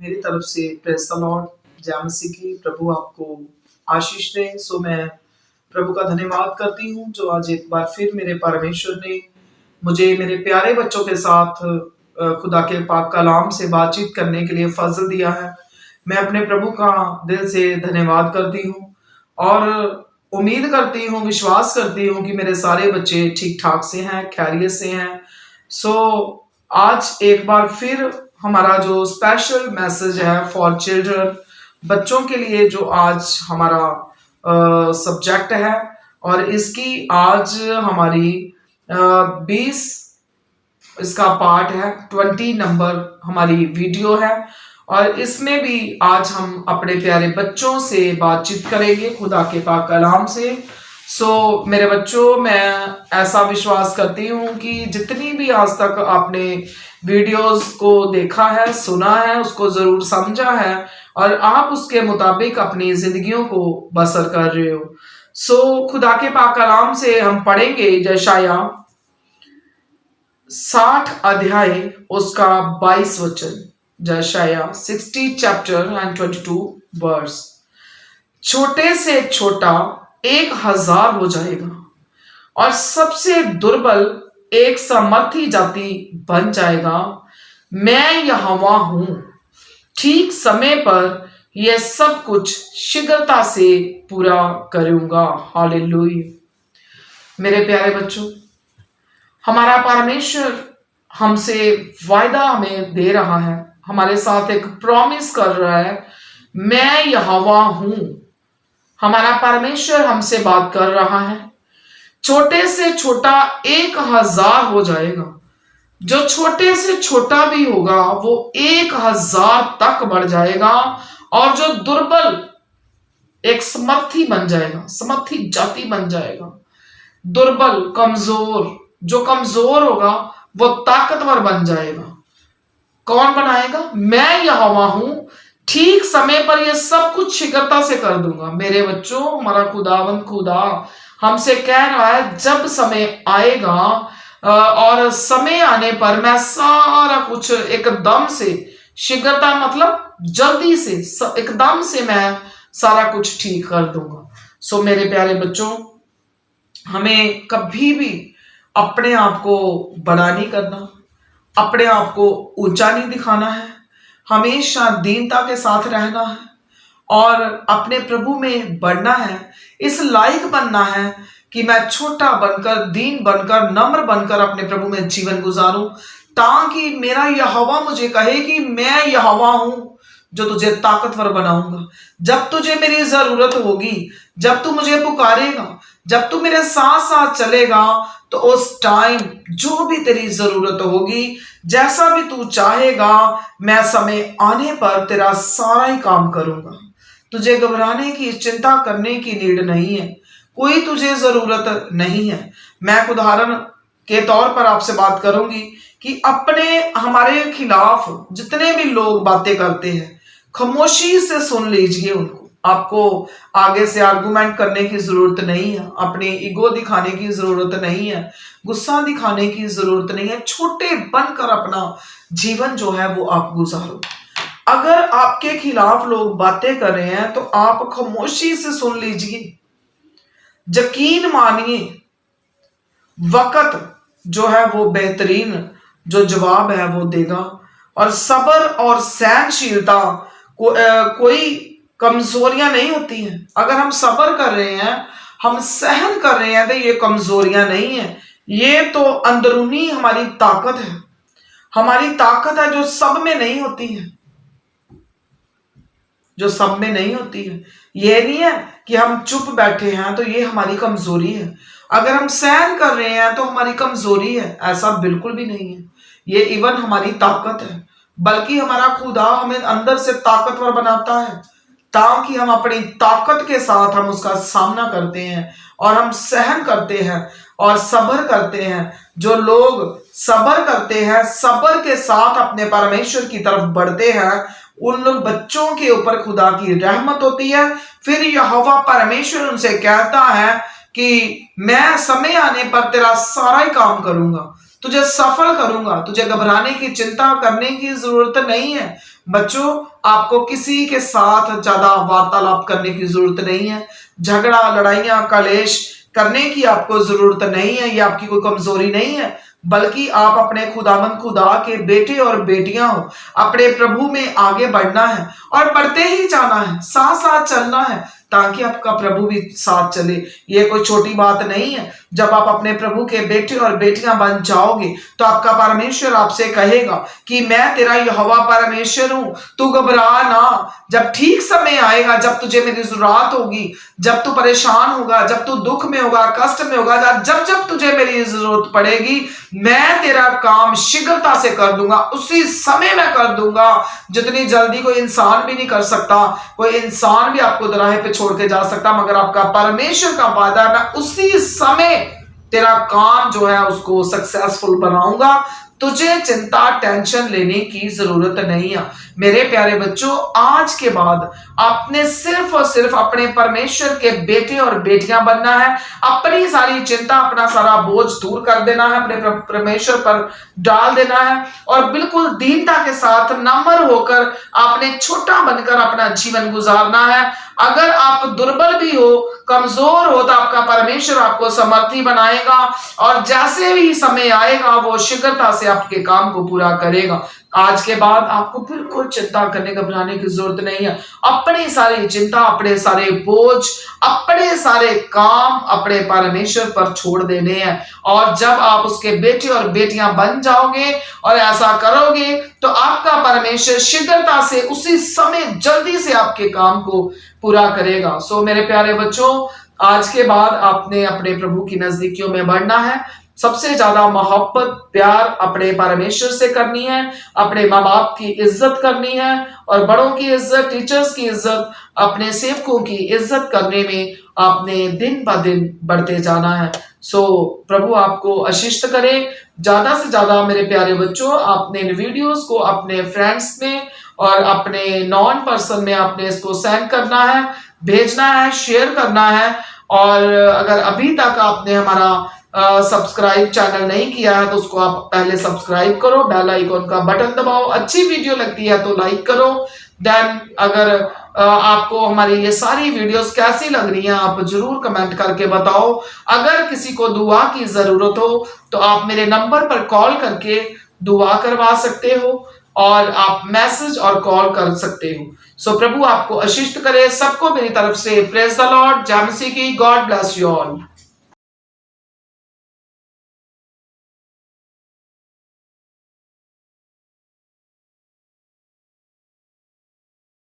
मेरी तरफ से प्रेज़ द लॉर्ड, जय मसीह की। प्रभु आपको आशीष दे। सो मैं प्रभु का धन्यवाद करती हूँ जो आज एक बार फिर मेरे परमेश्वर ने मुझे मेरे प्यारे बच्चों के साथ खुदा के पाक कलाम से बातचीत करने के लिए फजल दिया है। मैं अपने प्रभु का दिल से धन्यवाद करती हूँ और उम्मीद करती हूँ, विश्वास करती हूँ कि मेरे सारे बच्चे ठीक ठाक से हैं, खैरियत से हैं। सो आज एक बार फिर हमारा जो स्पेशल मैसेज है फॉर चिल्ड्रन, बच्चों के लिए, जो आज हमारा सब्जेक्ट है और इसकी आज हमारी 20 इसका पार्ट है, 20 नंबर हमारी वीडियो है और इसमें भी आज हम अपने प्यारे बच्चों से बातचीत करेंगे खुदा के पाक कलाम से। सो मेरे बच्चों, मैं ऐसा विश्वास करती हूँ कि जितनी भी आज तक आपने वीडियोस को देखा है, सुना है, उसको जरूर समझा है और आप उसके मुताबिक अपनी जिंदगियों को बसर कर रहे हो। सो खुदा के पाक कलाम से हम पढ़ेंगे यशाया 60 अध्याय उसका 22 वचन। यशाया 60 चैप्टर एंड 22 वर्स। छोटे से छोटा 1000 हो जाएगा और सबसे दुर्बल एक सामर्थी जाति बन जाएगा। मैं यहोवा हूं, ठीक समय पर यह सब कुछ शीघ्रता से पूरा करूंगा। हालेलुया। मेरे प्यारे बच्चों, हमारा परमेश्वर हमसे वायदा हमें दे रहा है, हमारे साथ एक प्रॉमिस कर रहा है, मैं यहोवा हूं। हमारा परमेश्वर हमसे बात कर रहा है। छोटे से छोटा 1000 हो जाएगा। जो छोटे से छोटा भी होगा वो 1000 तक बढ़ जाएगा और जो दुर्बल एक समर्थी बन जाएगा, समर्थी जाति बन जाएगा। दुर्बल, कमजोर, जो कमजोर होगा वो ताकतवर बन जाएगा। कौन बनाएगा? मैं यहोवा हूं, ठीक समय पर यह सब कुछ शीघ्रता से कर दूंगा। मेरे बच्चों, हमारा खुदावंद खुदा हमसे कह रहा है, जब समय आएगा और समय आने पर मैं सारा कुछ एकदम से, शीघ्रता मतलब जल्दी से, एकदम से मैं सारा कुछ ठीक कर दूंगा। सो मेरे प्यारे बच्चों, हमें कभी भी अपने आप को बड़ा नहीं करना, अपने आप को ऊंचा नहीं दिखाना है, हमेशा दीनता के साथ रहना है और अपने प्रभु में बढ़ना है। इस लायक बनना है कि मैं छोटा बनकर, दीन बनकर, नम्र बनकर अपने प्रभु में जीवन गुजारूं, ताकि मेरा यहोवा मुझे कहे कि मैं यहोवा हूं जो तुझे ताकतवर बनाऊंगा। जब तुझे मेरी जरूरत होगी, जब तू मुझे पुकारेगा, जब तू मेरे साथ साथ चलेगा, तो उस टाइम जो भी तेरी जरूरत होगी, जैसा भी तू चाहेगा, मैं समय आने पर तेरा सारा ही काम करूंगा। तुझे घबराने की, चिंता करने की नीड नहीं है, कोई तुझे जरूरत नहीं है। मैं उदाहरण के तौर पर आपसे बात करूंगी कि अपने हमारे खिलाफ जितने भी लोग बातें करते हैं, खामोशी से सुन लीजिए उनको। आपको आगे से आर्गुमेंट करने की जरूरत नहीं है, अपनी ईगो दिखाने की जरूरत नहीं है, गुस्सा दिखाने की जरूरत नहीं है। छोटे बनकर अपना जीवन जो है वो आप गुजारो। अगर आपके खिलाफ लोग बातें कर रहे हैं तो आप खामोशी से सुन लीजिए। यकीन मानिए, वक्त जो है वो बेहतरीन जो जवाब है वो देगा। और सब्र और सहनशीलता कोई कमजोरियां नहीं होती हैं। अगर हम सब्र कर रहे हैं, हम सहन कर रहे हैं, तो ये कमजोरियां नहीं है, ये तो अंदरूनी हमारी ताकत है। हमारी ताकत है जो सब में नहीं होती है, जो सब में नहीं होती है। ये नहीं है कि हम चुप बैठे हैं तो ये हमारी कमजोरी है। अगर हम सहन कर रहे हैं तो हमारी कमजोरी है, ऐसा बिल्कुल भी नहीं है। ये इवन हमारी ताकत है, बल्कि हमारा खुदा हमें अंदर से ताकतवर बनाता है, ताकि हम अपनी ताकत के साथ हम उसका सामना करते हैं और हम सहन करते हैं और सब्र करते हैं। जो लोग सब्र करते हैं, सब्र के साथ अपने परमेश्वर की तरफ बढ़ते हैं, उन लोग बच्चों के ऊपर खुदा की रहमत होती है। फिर यहोवा परमेश्वर उनसे कहता है कि मैं समय आने पर तेरा सारा ही काम करूंगा। तुझे सफल करूंगा, तुझे घबराने की चिंता करने की जरूरत नहीं है। बच्चों, आपको किसी के साथ ज्यादा वार्तालाप करने की जरूरत नहीं है। झगड़ा, लड़ाइयां, कलेश करने की आपको जरूरत नहीं है। ये आपकी कोई कमजोरी नहीं है, बल्कि आप अपने खुदावंद खुदा के बेटे और बेटियां हो। अपने प्रभु में आगे बढ़ना है और बढ़ते ही जाना है, साथ साथ चलना है, ताकि आपका प्रभु भी साथ चले। ये कोई छोटी बात नहीं है। जब आप अपने प्रभु के बेटे और बेटियां बन जाओगे तो आपका परमेश्वर आपसे कहेगा कि मैं तेरा यहोवा परमेश्वर हूं, तू घबरा ना। जब ठीक समय आएगा, जब तुझे मेरी जरूरत होगी, जब तू परेशान होगा, जब तू दुख में होगा, कष्ट में होगा, जब जब तुझे मेरी जरूरत पड़ेगी, मैं तेरा काम शीघ्रता से कर दूंगा, उसी समय मैं कर दूंगा, जितनी जल्दी कोई इंसान भी नहीं कर सकता। कोई इंसान भी आपको दराहे पे छोड़ के जा सकता, मगर आपका परमेश्वर का वादा है, मैं उसी समय तेरा काम जो है उसको सक्सेसफुल बनाऊंगा। तुझे चिंता, टेंशन लेने की जरूरत नहीं है। मेरे प्यारे बच्चों, आज के बाद आपने सिर्फ और सिर्फ अपने परमेश्वर के बेटे और बेटियां बनना है। अपनी सारी चिंता, अपना सारा बोझ दूर कर देना है, अपने परमेश्वर पर डाल देना है और बिल्कुल दीनता के साथ नम्र होकर आपने छोटा बनकर अपना जीवन गुजारना है। अगर आप दुर्बल भी हो, कमजोर हो, तो आपका परमेश्वर आपको समर्थी बनाएगा और जैसे भी समय आएगा वो शीघ्रता से आपके काम को पूरा करेगा। आज के बाद आपको बिल्कुल चिंता करने, घबराने की जरूरत नहीं है। अपनी सारी चिंता, अपने सारे बोझ, अपने सारे काम अपने परमेश्वर पर छोड़ देने हैं। और जब आप उसके बेटे और बेटियां बन जाओगे और ऐसा करोगे, तो आपका परमेश्वर शीघ्रता से उसी समय जल्दी से आपके काम को पूरा करेगा। सो मेरे प्यारे बच्चों, आज के बाद आपने अपने प्रभु की नजदीकियों में बढ़ना है। सबसे ज्यादा मोहब्बत, प्यार अपने परमेश्वर से करनी है, अपने माँ बाप की इज्जत करनी है और बड़ों की इज्जत, टीचर्स की इज्जत, अपने सेवकों की इज्जत करने में आपने दिन ब दिन बढ़ते जाना है। सो प्रभु आपको आशीष करे। ज्यादा से ज्यादा मेरे प्यारे बच्चों, आपने इन वीडियोस को अपने फ्रेंड्स में और अपने नॉन पर्सन में आपने इसको सेंड करना है, भेजना है, शेयर करना है। और अगर अभी तक आपने हमारा सब्सक्राइब चैनल नहीं किया है तो उसको आप पहले सब्सक्राइब करो, बेल आइकॉन का बटन दबाओ, अच्छी वीडियो लगती है तो लाइक करो। देन अगर आपको हमारी ये सारी वीडियोस कैसी लग रही हैं आप जरूर कमेंट करके बताओ। अगर किसी को दुआ की जरूरत हो तो आप मेरे नंबर पर कॉल करके दुआ करवा सकते हो और आप मैसेज और कॉल कर सकते हो। सो प्रभु आपको आशीष करे। सबको मेरी तरफ से प्रेज द लॉर्ड, जय मसीह की। God bless you all.